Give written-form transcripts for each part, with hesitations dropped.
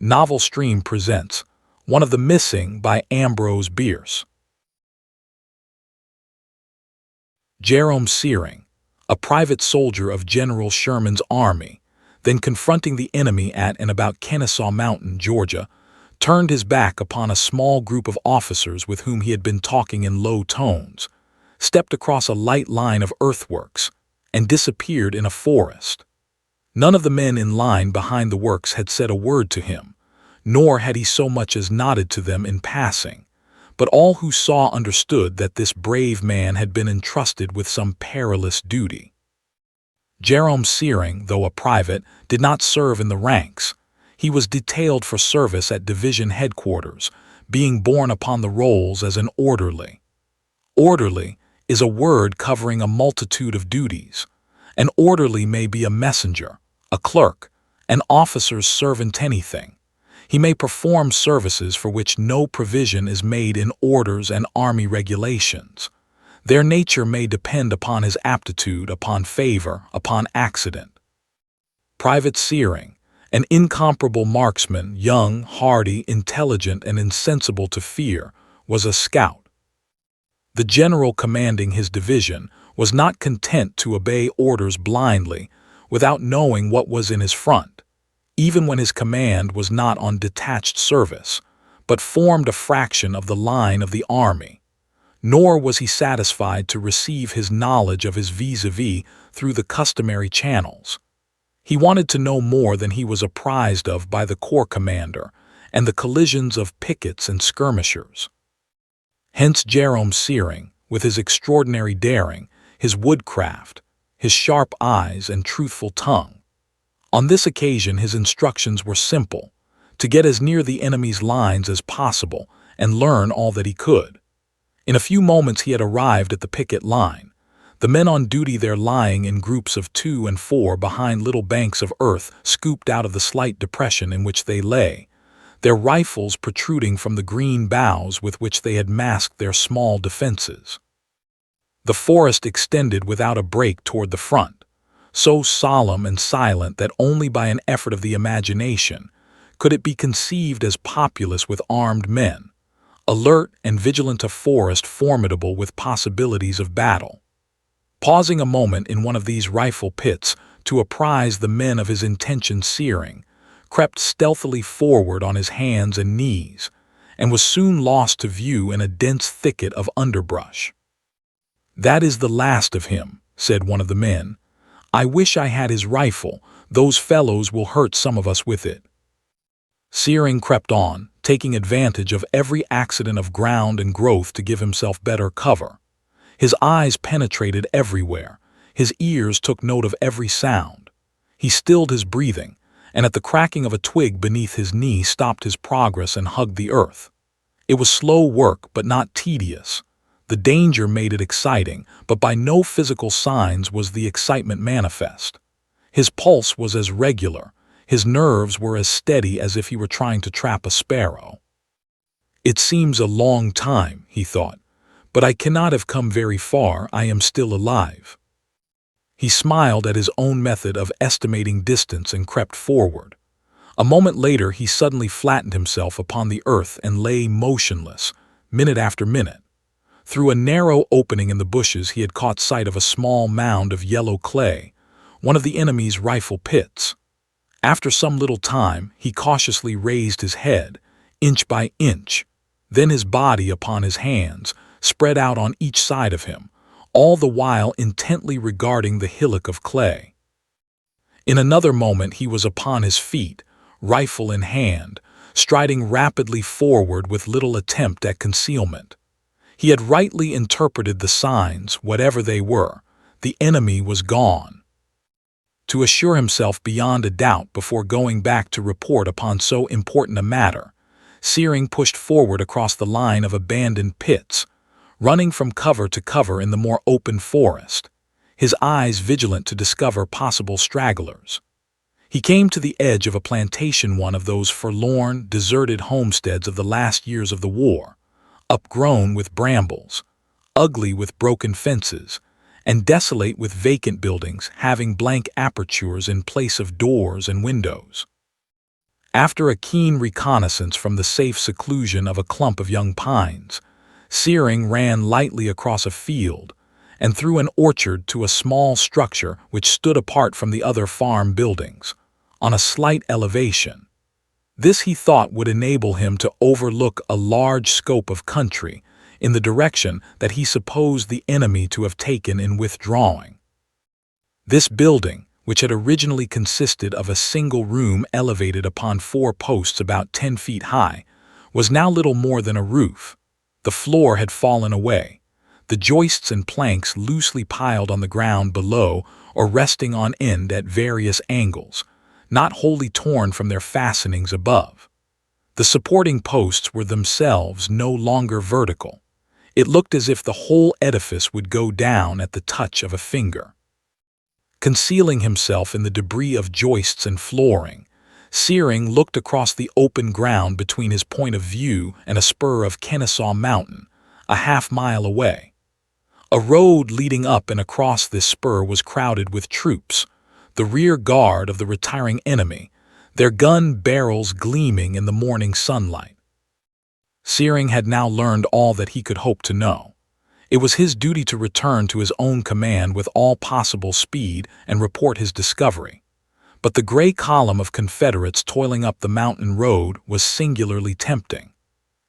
Novel Stream presents One of the Missing by Ambrose Bierce. Jerome Searing, a private soldier of General Sherman's army, then confronting the enemy at and about Kennesaw Mountain, Georgia, turned his back upon a small group of officers with whom he had been talking in low tones, stepped across a light line of earthworks, and disappeared in a forest. None of the men in line behind the works had said a word to him, nor had he so much as nodded to them in passing, but all who saw understood that this brave man had been entrusted with some perilous duty. Jerome Searing, though a private, did not serve in the ranks. He was detailed for service at division headquarters, being borne upon the rolls as an orderly. Orderly is a word covering a multitude of duties. An orderly may be a messenger, a clerk, an officer's servant, anything. He may perform services for which no provision is made in orders and army regulations. Their nature may depend upon his aptitude, upon favor, upon accident. Private Searing, an incomparable marksman, young, hardy, intelligent, and insensible to fear, was a scout. The general commanding his division was not content to obey orders blindly, without knowing what was in his front, even when his command was not on detached service, but formed a fraction of the line of the army. Nor was he satisfied to receive his knowledge of his vis-a-vis through the customary channels. He wanted to know more than he was apprised of by the corps commander and the collisions of pickets and skirmishers. Hence Jerome Searing, with his extraordinary daring, his woodcraft, his sharp eyes and truthful tongue. On this occasion his instructions were simple: to get as near the enemy's lines as possible and learn all that he could. In a few moments he had arrived at the picket line, the men on duty there lying in groups of 2 and 4 behind little banks of earth scooped out of the slight depression in which they lay, their rifles protruding from the green boughs with which they had masked their small defenses. The forest extended without a break toward the front, so solemn and silent that only by an effort of the imagination could it be conceived as populous with armed men, alert and vigilant, a forest formidable with possibilities of battle. Pausing a moment in one of these rifle pits to apprise the men of his intention, Searing crept stealthily forward on his hands and knees, and was soon lost to view in a dense thicket of underbrush. "That is the last of him," said one of the men. "I wish I had his rifle. Those fellows will hurt some of us with it." Searing crept on, taking advantage of every accident of ground and growth to give himself better cover. His eyes penetrated everywhere, his ears took note of every sound. He stilled his breathing, and at the cracking of a twig beneath his knee stopped his progress and hugged the earth. It was slow work, but not tedious. The danger made it exciting, but by no physical signs was the excitement manifest. His pulse was as regular, his nerves were as steady as if he were trying to trap a sparrow. "It seems a long time," he thought, "but I cannot have come very far. I am still alive." He smiled at his own method of estimating distance and crept forward. A moment later he suddenly flattened himself upon the earth and lay motionless, minute after minute. Through a narrow opening in the bushes he had caught sight of a small mound of yellow clay, one of the enemy's rifle pits. After some little time he cautiously raised his head, inch by inch, then his body upon his hands, spread out on each side of him, all the while intently regarding the hillock of clay. In another moment he was upon his feet, rifle in hand, striding rapidly forward with little attempt at concealment. He had rightly interpreted the signs, whatever they were. The enemy was gone. To assure himself beyond a doubt before going back to report upon so important a matter, Searing pushed forward across the line of abandoned pits, running from cover to cover in the more open forest, his eyes vigilant to discover possible stragglers. He came to the edge of a plantation, one of those forlorn, deserted homesteads of the last years of the war, upgrown with brambles, ugly with broken fences, and desolate with vacant buildings having blank apertures in place of doors and windows. After a keen reconnaissance from the safe seclusion of a clump of young pines, Searing ran lightly across a field and through an orchard to a small structure which stood apart from the other farm buildings, on a slight elevation. This he thought would enable him to overlook a large scope of country in the direction that he supposed the enemy to have taken in withdrawing. This building, which had originally consisted of a single room elevated upon 4 posts about 10 feet high, was now little more than a roof. The floor had fallen away, the joists and planks loosely piled on the ground below or resting on end at various angles, not wholly torn from their fastenings above. The supporting posts were themselves no longer vertical. It looked as if the whole edifice would go down at the touch of a finger. Concealing himself in the debris of joists and flooring, Searing looked across the open ground between his point of view and a spur of Kennesaw Mountain, a half-mile away. A road leading up and across this spur was crowded with troops, the rear guard of the retiring enemy, their gun barrels gleaming in the morning sunlight. Searing had now learned all that he could hope to know. It was his duty to return to his own command with all possible speed and report his discovery. But the gray column of Confederates toiling up the mountain road was singularly tempting.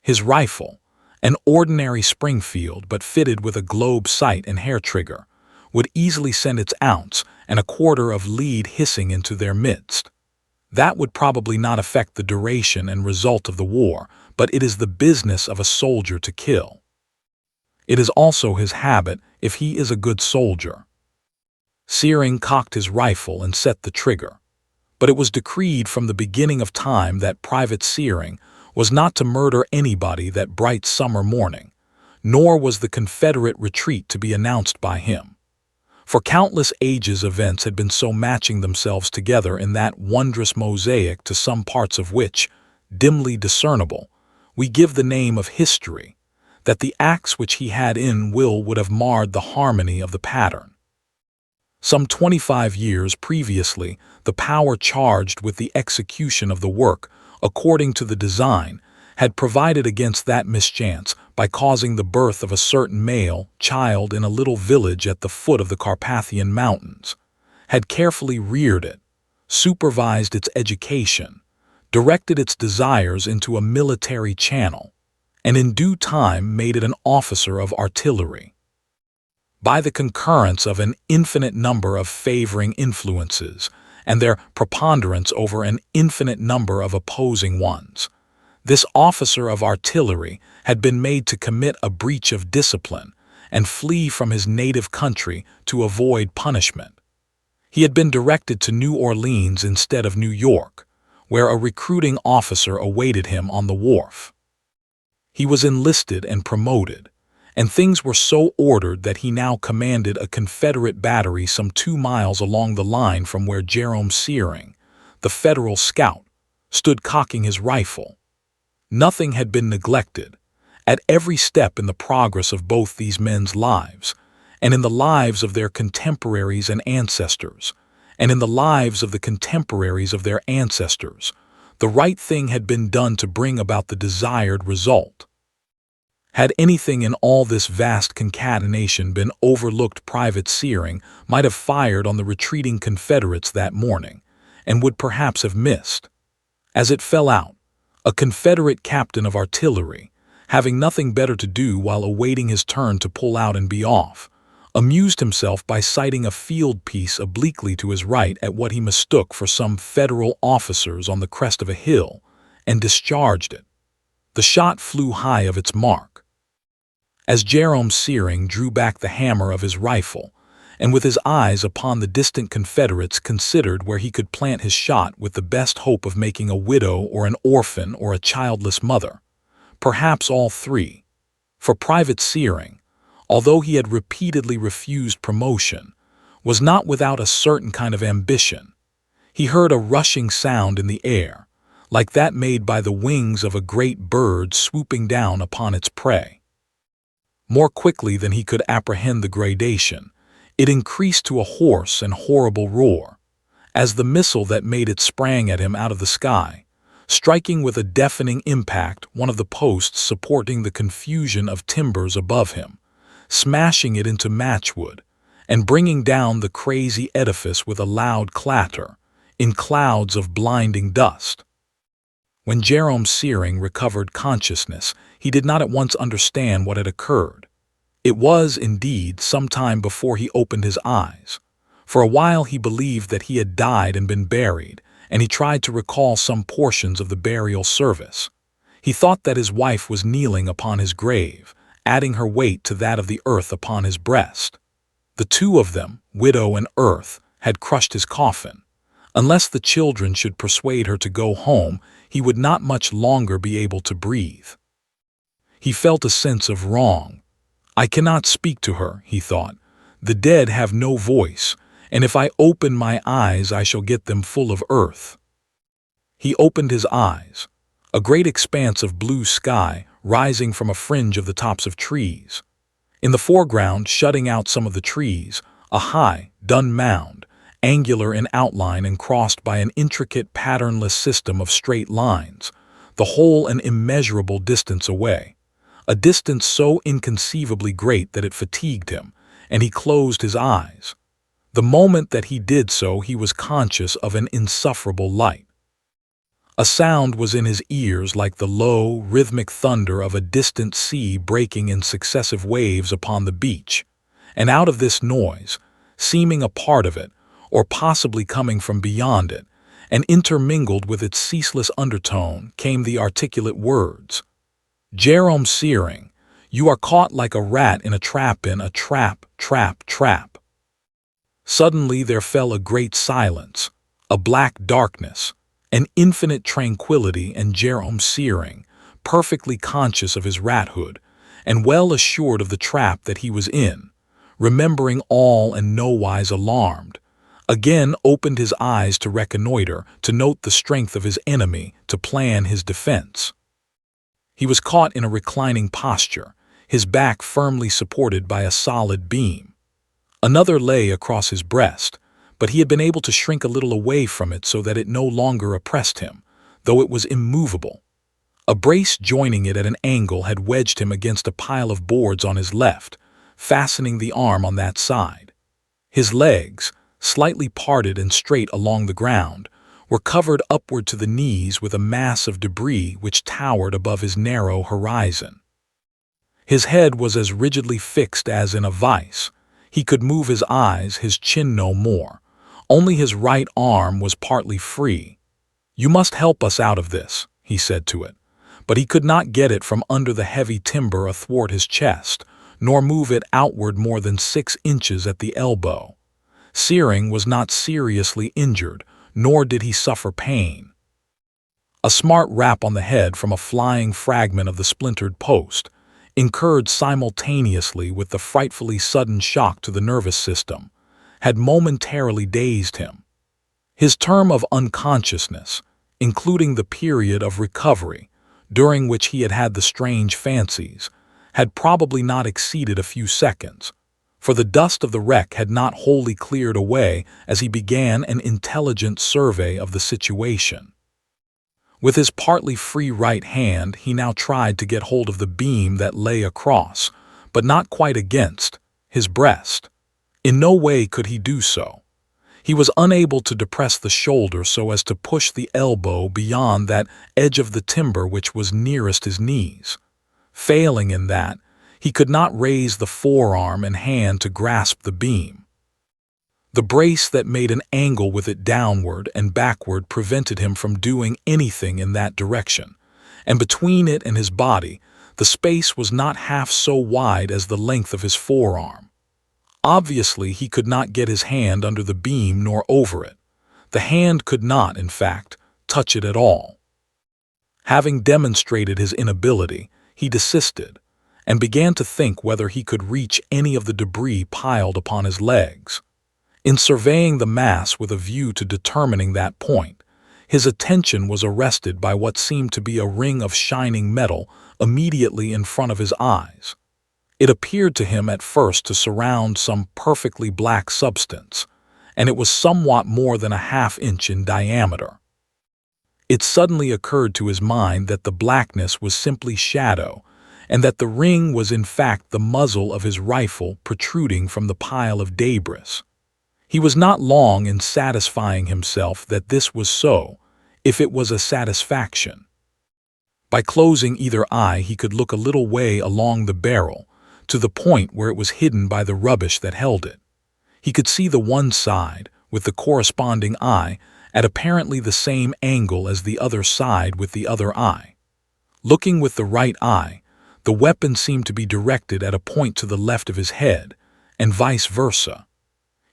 His rifle, an ordinary Springfield but fitted with a globe sight and hair trigger, would easily send its ounce and a quarter of lead hissing into their midst. That would probably not affect the duration and result of the war, but it is the business of a soldier to kill. It is also his habit if he is a good soldier. Searing cocked his rifle and set the trigger. But it was decreed from the beginning of time that Private Searing was not to murder anybody that bright summer morning, nor was the Confederate retreat to be announced by him. For countless ages events had been so matching themselves together in that wondrous mosaic to some parts of which, dimly discernible, we give the name of history, that the acts which he had in will would have marred the harmony of the pattern. Some 25 years previously, the power charged with the execution of the work, according to the design, had provided against that mischance by causing the birth of a certain male child in a little village at the foot of the Carpathian Mountains, had carefully reared it, supervised its education, directed its desires into a military channel, and in due time made it an officer of artillery. By the concurrence of an infinite number of favoring influences and their preponderance over an infinite number of opposing ones, this officer of artillery had been made to commit a breach of discipline and flee from his native country to avoid punishment. He had been directed to New Orleans instead of New York, where a recruiting officer awaited him on the wharf. He was enlisted and promoted, and things were so ordered that he now commanded a Confederate battery some 2 miles along the line from where Jerome Searing, the Federal scout, stood cocking his rifle. Nothing had been neglected, at every step in the progress of both these men's lives, and in the lives of their contemporaries and ancestors, and in the lives of the contemporaries of their ancestors, the right thing had been done to bring about the desired result. Had anything in all this vast concatenation been overlooked, Private Searing might have fired on the retreating Confederates that morning, and would perhaps have missed. As it fell out, a Confederate captain of artillery, having nothing better to do while awaiting his turn to pull out and be off, amused himself by sighting a field piece obliquely to his right at what he mistook for some Federal officers on the crest of a hill, and discharged it. The shot flew high of its mark. As Jerome Searing drew back the hammer of his rifle, and with his eyes upon the distant Confederates considered where he could plant his shot with the best hope of making a widow or an orphan or a childless mother, perhaps all three, for Private Searing, although he had repeatedly refused promotion, was not without a certain kind of ambition. He heard a rushing sound in the air, like that made by the wings of a great bird swooping down upon its prey. More quickly than he could apprehend the gradation, it increased to a hoarse and horrible roar, as the missile that made it sprang at him out of the sky, striking with a deafening impact one of the posts supporting the confusion of timbers above him, smashing it into matchwood, and bringing down the crazy edifice with a loud clatter, in clouds of blinding dust. When Jerome Searing recovered consciousness, he did not at once understand what had occurred. It was, indeed, some time before he opened his eyes. For a while he believed that he had died and been buried, and he tried to recall some portions of the burial service. He thought that his wife was kneeling upon his grave, adding her weight to that of the earth upon his breast. The two of them, widow and earth, had crushed his coffin. Unless the children should persuade her to go home, he would not much longer be able to breathe. He felt a sense of wrong. I cannot speak to her, he thought. The dead have no voice, and if I open my eyes I shall get them full of earth. He opened his eyes. A great expanse of blue sky rising from a fringe of the tops of trees. In the foreground, shutting out some of the trees, a high, dun mound, angular in outline and crossed by an intricate patternless system of straight lines, the whole an immeasurable distance away, a distance so inconceivably great that it fatigued him, and he closed his eyes. The moment that he did so, he was conscious of an insufferable light. A sound was in his ears like the low, rhythmic thunder of a distant sea breaking in successive waves upon the beach, and out of this noise, seeming a part of it, or possibly coming from beyond it, and intermingled with its ceaseless undertone, came the articulate words, "Jerome Searing, you are caught like a rat in a trap, trap. Suddenly there fell a great silence, a black darkness, an infinite tranquility, and Jerome Searing, perfectly conscious of his rathood, and well assured of the trap that he was in, remembering all and nowise alarmed, again opened his eyes to reconnoiter, to note the strength of his enemy, to plan his defense. He was caught in a reclining posture, his back firmly supported by a solid beam. Another lay across his breast, but he had been able to shrink a little away from it so that it no longer oppressed him, though it was immovable. A brace joining it at an angle had wedged him against a pile of boards on his left, fastening the arm on that side. His legs, slightly parted and straight along the ground, were covered upward to the knees with a mass of debris which towered above his narrow horizon. His head was as rigidly fixed as in a vice. He could move his eyes, his chin no more. Only his right arm was partly free. "You must help us out of this," he said to it. But he could not get it from under the heavy timber athwart his chest, nor move it outward more than 6 inches at the elbow. Searing was not seriously injured, nor did he suffer pain. A smart rap on the head from a flying fragment of the splintered post, incurred simultaneously with the frightfully sudden shock to the nervous system, had momentarily dazed him. His term of unconsciousness, including the period of recovery, during which he had had the strange fancies, had probably not exceeded a few seconds, for the dust of the wreck had not wholly cleared away as he began an intelligent survey of the situation. With his partly free right hand he now tried to get hold of the beam that lay across, but not quite against, his breast. In no way could he do so. He was unable to depress the shoulder so as to push the elbow beyond that edge of the timber which was nearest his knees. Failing in that, he could not raise the forearm and hand to grasp the beam. The brace that made an angle with it downward and backward prevented him from doing anything in that direction, and between it and his body, the space was not half so wide as the length of his forearm. Obviously, he could not get his hand under the beam nor over it. The hand could not, in fact, touch it at all. Having demonstrated his inability, he desisted, and began to think whether he could reach any of the debris piled upon his legs. In surveying the mass with a view to determining that point, his attention was arrested by what seemed to be a ring of shining metal immediately in front of his eyes. It appeared to him at first to surround some perfectly black substance, and it was somewhat more than a half-inch in diameter. It suddenly occurred to his mind that the blackness was simply shadow, and that the ring was in fact the muzzle of his rifle protruding from the pile of debris. He was not long in satisfying himself that this was so, if it was a satisfaction. By closing either eye, he could look a little way along the barrel, to the point where it was hidden by the rubbish that held it. He could see the one side, with the corresponding eye, at apparently the same angle as the other side with the other eye. Looking with the right eye, the weapon seemed to be directed at a point to the left of his head, and vice versa.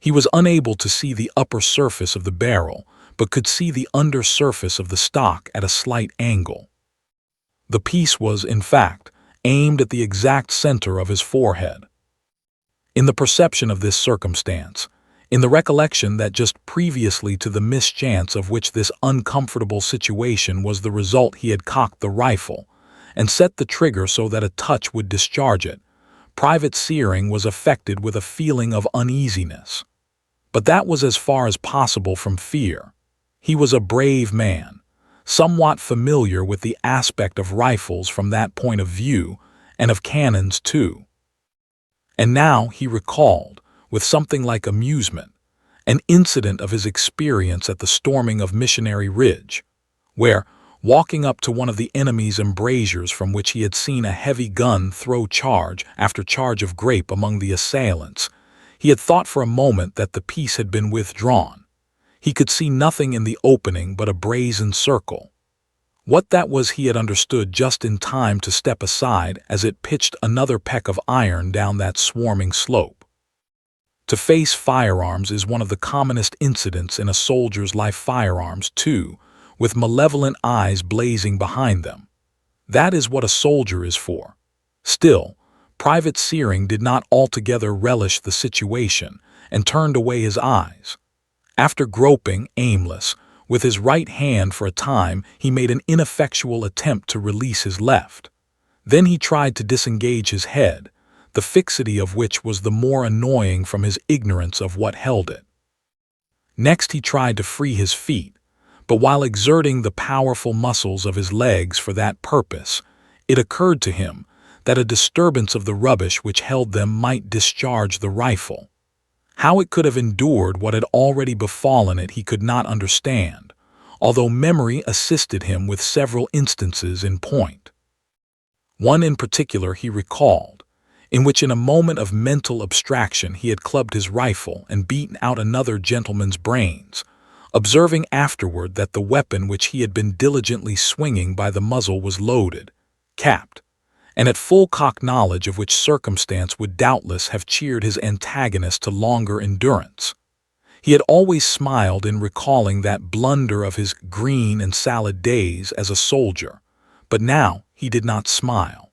He was unable to see the upper surface of the barrel, but could see the under surface of the stock at a slight angle. The piece was, in fact, aimed at the exact center of his forehead. In the perception of this circumstance, in the recollection that just previously to the mischance of which this uncomfortable situation was the result, he had cocked the rifle and set the trigger so that a touch would discharge it, Private Searing was affected with a feeling of uneasiness. But that was as far as possible from fear. He was a brave man, somewhat familiar with the aspect of rifles from that point of view, and of cannons too. And now he recalled, with something like amusement, an incident of his experience at the storming of Missionary Ridge, where, walking up to one of the enemy's embrasures from which he had seen a heavy gun throw charge after charge of grape among the assailants, he had thought for a moment that the piece had been withdrawn. He could see nothing in the opening but a brazen circle. What that was he had understood just in time to step aside as it pitched another peck of iron down that swarming slope. To face firearms is one of the commonest incidents in a soldier's life. Firearms, too, with malevolent eyes blazing behind them. That is what a soldier is for. Still, Private Searing did not altogether relish the situation and turned away his eyes. After groping, aimless, with his right hand for a time, he made an ineffectual attempt to release his left. Then he tried to disengage his head, the fixity of which was the more annoying from his ignorance of what held it. Next he tried to free his feet, but while exerting the powerful muscles of his legs for that purpose, it occurred to him that a disturbance of the rubbish which held them might discharge the rifle. How it could have endured what had already befallen it he could not understand, although memory assisted him with several instances in point. One in particular he recalled, in which in a moment of mental abstraction he had clubbed his rifle and beaten out another gentleman's brains, observing afterward that the weapon which he had been diligently swinging by the muzzle was loaded, capped, and at full cock, knowledge of which circumstance would doubtless have cheered his antagonist to longer endurance. He had always smiled in recalling that blunder of his green and salad days as a soldier, but now he did not smile.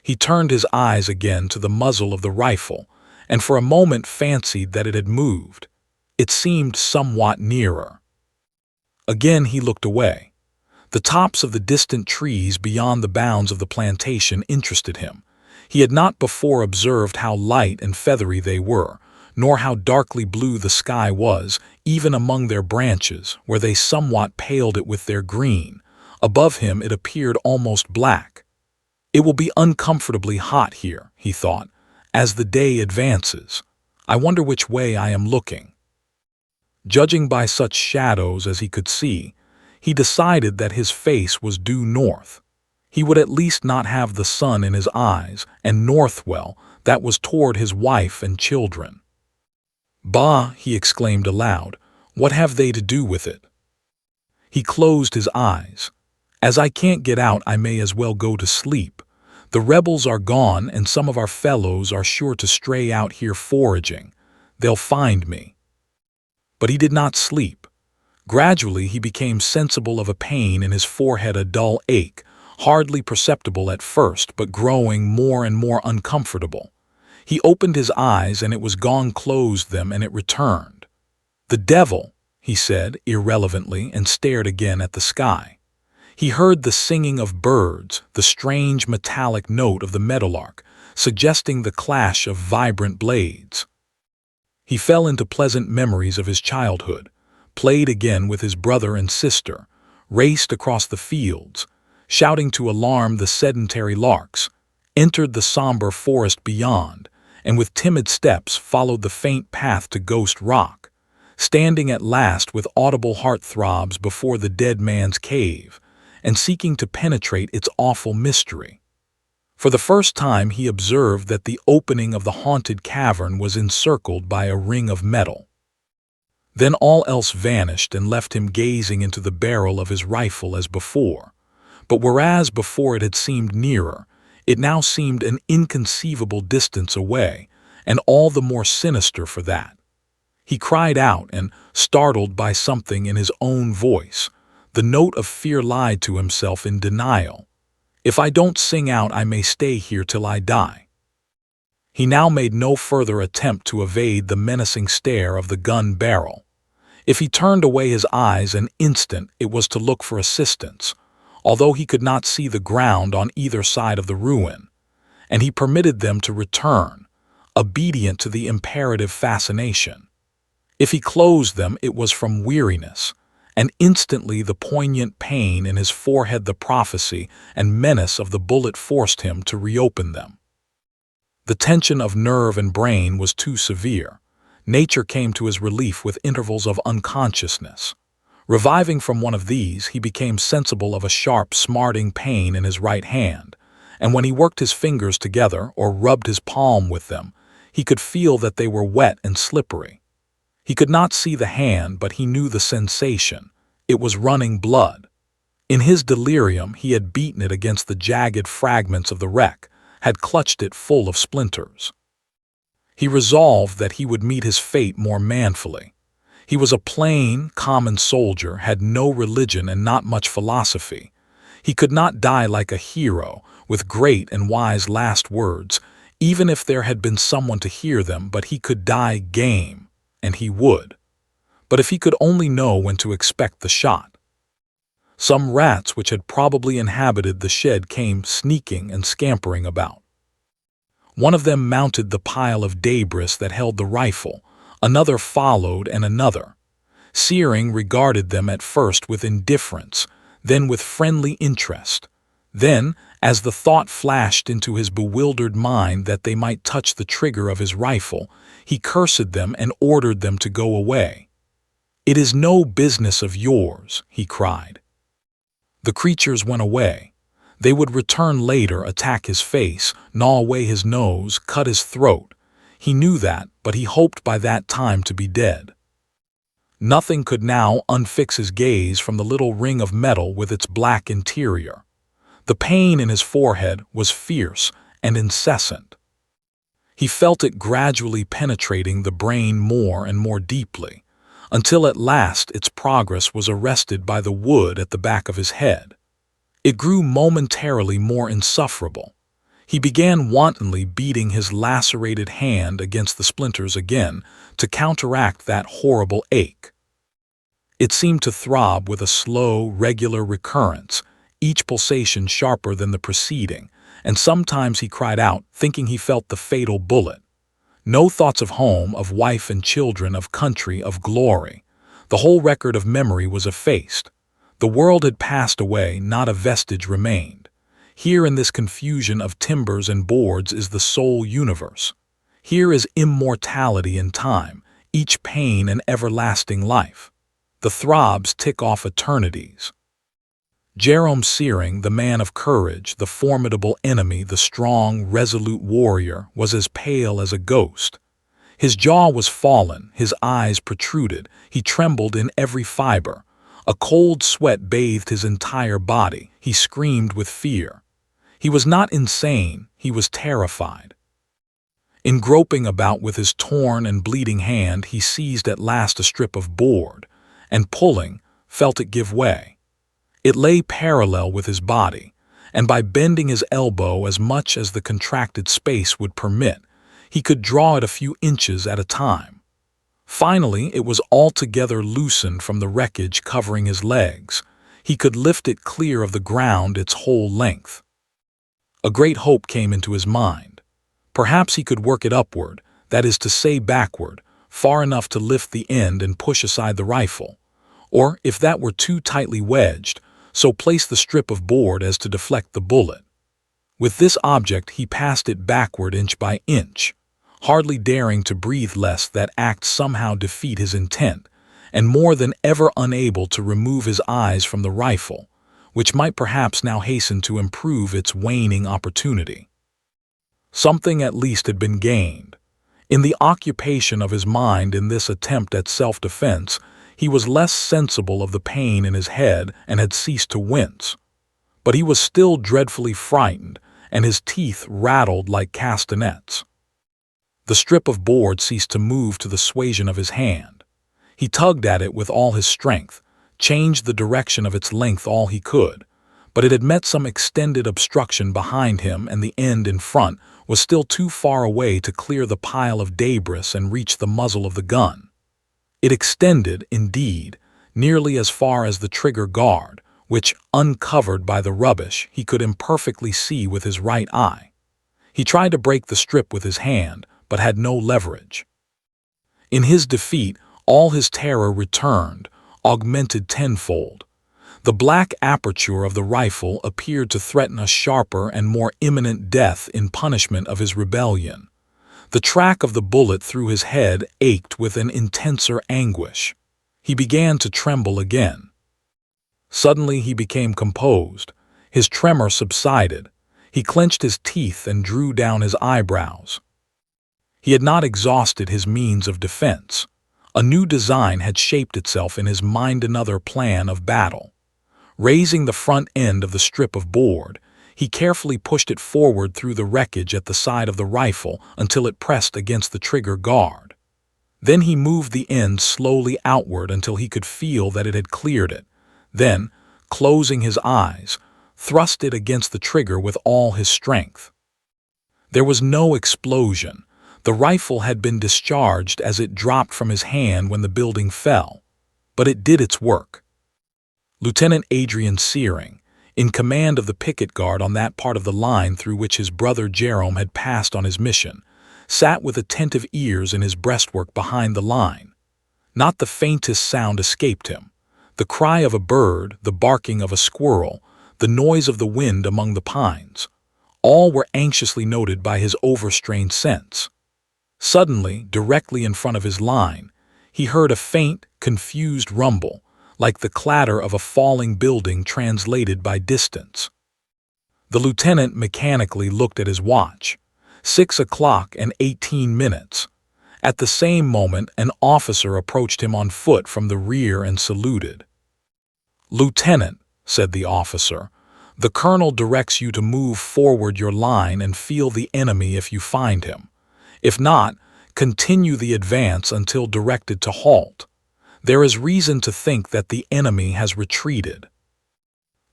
He turned his eyes again to the muzzle of the rifle, and for a moment fancied that it had moved. It seemed somewhat nearer. Again he looked away. The tops of the distant trees beyond the bounds of the plantation interested him. He had not before observed how light and feathery they were, nor how darkly blue the sky was, even among their branches, where they somewhat paled it with their green. Above him it appeared almost black. It will be uncomfortably hot here, he thought, as the day advances. I wonder which way I am looking. Judging by such shadows as he could see, he decided that his face was due north. He would at least not have the sun in his eyes, and north, well, that was toward his wife and children. Bah, he exclaimed aloud, what have they to do with it? He closed his eyes. As I can't get out, I may as well go to sleep. The rebels are gone, and some of our fellows are sure to stray out here foraging. They'll find me. But he did not sleep. Gradually he became sensible of a pain in his forehead, a dull ache, hardly perceptible at first, but growing more and more uncomfortable. He opened his eyes, and it was gone, closed them, and it returned. The devil, he said irrelevantly, and stared again at the sky. He heard the singing of birds, the strange metallic note of the meadowlark, suggesting the clash of vibrant blades. He fell into pleasant memories of his childhood, played again with his brother and sister, raced across the fields, shouting to alarm the sedentary larks, entered the somber forest beyond, and with timid steps followed the faint path to Ghost Rock, standing at last with audible heart-throbs before the dead man's cave, and seeking to penetrate its awful mystery. For the first time he observed that the opening of the haunted cavern was encircled by a ring of metal. Then all else vanished and left him gazing into the barrel of his rifle as before. But whereas before it had seemed nearer, it now seemed an inconceivable distance away, and all the more sinister for that. He cried out, and, startled by something in his own voice, the note of fear lied to himself in denial. "If I don't sing out, I may stay here till I die." He now made no further attempt to evade the menacing stare of the gun barrel. If he turned away his eyes an instant, it was to look for assistance, although he could not see the ground on either side of the ruin, and he permitted them to return, obedient to the imperative fascination. If he closed them, it was from weariness, and instantly the poignant pain in his forehead, the prophecy and menace of the bullet forced him to reopen them. The tension of nerve and brain was too severe. Nature came to his relief with intervals of unconsciousness. Reviving from one of these, he became sensible of a sharp, smarting pain in his right hand, and when he worked his fingers together or rubbed his palm with them, he could feel that they were wet and slippery. He could not see the hand, but he knew the sensation. It was running blood. In his delirium, he had beaten it against the jagged fragments of the wreck, had clutched it full of splinters. He resolved that he would meet his fate more manfully. He was a plain, common soldier, had no religion and not much philosophy. He could not die like a hero, with great and wise last words, even if there had been someone to hear them, but he could die game, and he would. But if he could only know when to expect the shot. Some rats which had probably inhabited the shed came sneaking and scampering about. One of them mounted the pile of debris that held the rifle, another followed, and another. Searing regarded them at first with indifference, then with friendly interest. Then, as the thought flashed into his bewildered mind that they might touch the trigger of his rifle, he cursed them and ordered them to go away. "It is no business of yours," he cried. The creatures went away. They would return later, attack his face, gnaw away his nose, cut his throat. He knew that, but he hoped by that time to be dead. Nothing could now unfix his gaze from the little ring of metal with its black interior. The pain in his forehead was fierce and incessant. He felt it gradually penetrating the brain more and more deeply, until at last its progress was arrested by the wood at the back of his head. It grew momentarily more insufferable. He began wantonly beating his lacerated hand against the splinters again to counteract that horrible ache. It seemed to throb with a slow, regular recurrence, each pulsation sharper than the preceding, and sometimes he cried out, thinking he felt the fatal bullet. No thoughts of home, of wife and children, of country, of glory. The whole record of memory was effaced. The world had passed away, not a vestige remained. Here in this confusion of timbers and boards is the sole universe. Here is immortality in time, each pain an everlasting life. The throbs tick off eternities. Jerome Searing, the man of courage, the formidable enemy, the strong, resolute warrior, was as pale as a ghost. His jaw was fallen, his eyes protruded, he trembled in every fiber. A cold sweat bathed his entire body. He screamed with fear. He was not insane, he was terrified. In groping about with his torn and bleeding hand, he seized at last a strip of board, and pulling, felt it give way. It lay parallel with his body, and by bending his elbow as much as the contracted space would permit, he could draw it a few inches at a time. Finally, it was altogether loosened from the wreckage covering his legs. He could lift it clear of the ground its whole length. A great hope came into his mind. Perhaps he could work it upward, that is to say backward, far enough to lift the end and push aside the rifle. Or, if that were too tightly wedged, so place the strip of board as to deflect the bullet. With this object he passed it backward inch by inch, hardly daring to breathe lest that act somehow defeat his intent, and more than ever unable to remove his eyes from the rifle, which might perhaps now hasten to improve its waning opportunity. Something at least had been gained. In the occupation of his mind in this attempt at self-defense, he was less sensible of the pain in his head and had ceased to wince. But he was still dreadfully frightened, and his teeth rattled like castanets. The strip of board ceased to move to the suasion of his hand. He tugged at it with all his strength, changed the direction of its length all he could, but it had met some extended obstruction behind him, and the end in front was still too far away to clear the pile of debris and reach the muzzle of the gun. It extended, indeed, nearly as far as the trigger guard, which, uncovered by the rubbish, he could imperfectly see with his right eye. He tried to break the strip with his hand, but had no leverage. In his defeat, all his terror returned, augmented tenfold. The black aperture of the rifle appeared to threaten a sharper and more imminent death in punishment of his rebellion. The track of the bullet through his head ached with an intenser anguish. He began to tremble again. Suddenly he became composed. His tremor subsided. He clenched his teeth and drew down his eyebrows. He had not exhausted his means of defense. A new design had shaped itself in his mind, another plan of battle. Raising the front end of the strip of board, he carefully pushed it forward through the wreckage at the side of the rifle until it pressed against the trigger guard. Then he moved the end slowly outward until he could feel that it had cleared it. Then, closing his eyes, thrust it against the trigger with all his strength. There was no explosion. The rifle had been discharged as it dropped from his hand when the building fell, but it did its work. Lieutenant Adrian Searing, in command of the picket guard on that part of the line through which his brother Jerome had passed on his mission, sat with attentive ears in his breastwork behind the line. Not the faintest sound escaped him. The cry of a bird, the barking of a squirrel, the noise of the wind among the pines, all were anxiously noted by his overstrained sense. Suddenly, directly in front of his line, he heard a faint, confused rumble, like the clatter of a falling building translated by distance. The lieutenant mechanically looked at his watch. 6:18. At the same moment, an officer approached him on foot from the rear and saluted. "Lieutenant," said the officer, "the colonel directs you to move forward your line and feel the enemy if you find him. If not, continue the advance until directed to halt. There is reason to think that the enemy has retreated."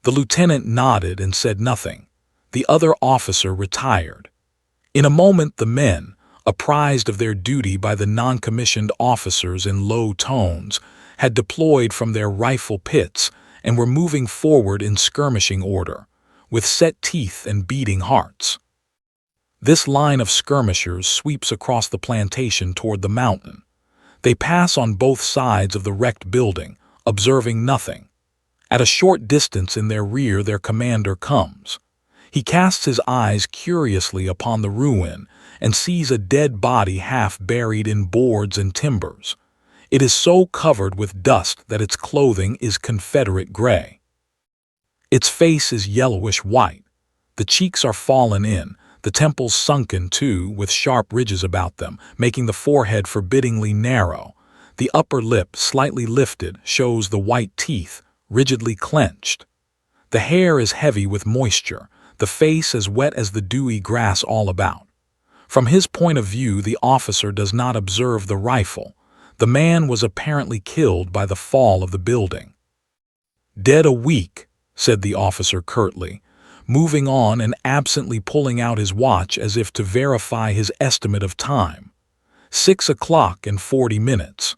The lieutenant nodded and said nothing. The other officer retired. In a moment the men, apprised of their duty by the non-commissioned officers in low tones, had deployed from their rifle pits and were moving forward in skirmishing order, with set teeth and beating hearts. This line of skirmishers sweeps across the plantation toward the mountain. They pass on both sides of the wrecked building, observing nothing. At a short distance in their rear their commander comes. He casts his eyes curiously upon the ruin and sees a dead body half buried in boards and timbers. It is so covered with dust that its clothing is Confederate gray. Its face is yellowish-white. The cheeks are fallen in, the temples sunken too, with sharp ridges about them, making the forehead forbiddingly narrow. The upper lip, slightly lifted, shows the white teeth, rigidly clenched. The hair is heavy with moisture, the face as wet as the dewy grass all about. From his point of view, the officer does not observe the rifle. The man was apparently killed by the fall of the building. "Dead a week," said the officer curtly, moving on and absently pulling out his watch as if to verify his estimate of time. 6:40.